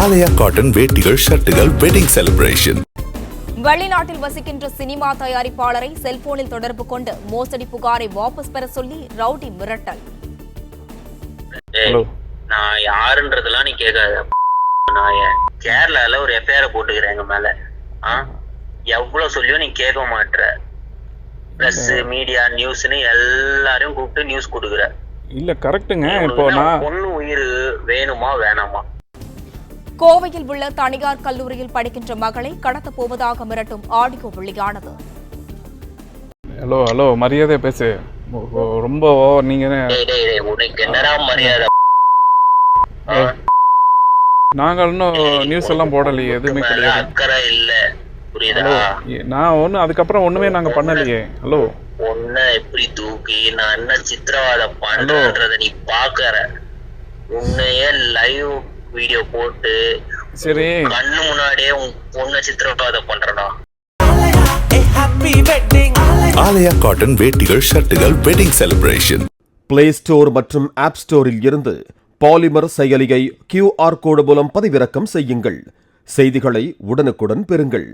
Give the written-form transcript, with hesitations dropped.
ஆலயா cotton வேட்டிகள் ஷர்ட்டுகள் wedding celebration. வெளிநாட்டில் வசிக்கின்ற சினிமா தயாரிப்பாளரை செல்போனில் தொடர்பு கொண்டு மோசடி புகாரை வாபஸ் பெற சொல்லி ரவுடி மிரட்டல். நான் யாருன்றதெல்லாம் நீ கேட்காத. நான் கேரளால ஒரு எஃப்ஐஆர் போட்டுக்கிறேன் எங்க மேல. எவ்வளவு சொல்லியும் நீ கேட்க மாட்ற. பிரஸ் மீடியா நியூஸ்னு எல்லாரையும் கூப்பிட்டு நியூஸ் கொடுக்குற. இல்ல கரெக்ட்டுங்க. இப்போ நான் பொண்ணு உயிர் வேணுமா வேணாமா? கோவையில் உள்ள தனியார் கல்லூரியில் படிக்கின்ற மகளை கடத்தப் போவதாக மிரட்டும் ஆடியோ வெளியானது. ஹலோ ஹலோ மரியாதை பேசு. ரொம்ப நீங்க உனக்கு என்னடா மரியாதை? நாங்க இன்னும் நியூஸ் எல்லாம் போடலையே, எதுவுமே கிடையாது. அக்கறை இல்ல, புரியுதா? நான் ஒண்ணு அதுக்கப்புறம் ஒண்ணுமே நாங்க பண்ணலையே. ஹலோ உன்னை எப்படி தூக்கி நான் என்ன சித்திரவாதம் பண்றத நீ பாக்குற? உன்னையே லைவ் வீடியோ போட்டு சரி கண்ணு முன்னாடியே உன் பொண்ணை சித்திரவாதம் பண்றனா? ஆலயா காட்டன் வேட்டிகள் ஷர்ட்டுகள் வெட்டிங் செலிப்ரேஷன். பிளே ஸ்டோர் மற்றும் ஆப் ஸ்டோரில் இருந்து பாலிமர் செயலியை QR கோடு மூலம் பதிவிறக்கம் செய்யுங்கள். செய்திகளை உடனுக்குடன் பெறுங்கள்.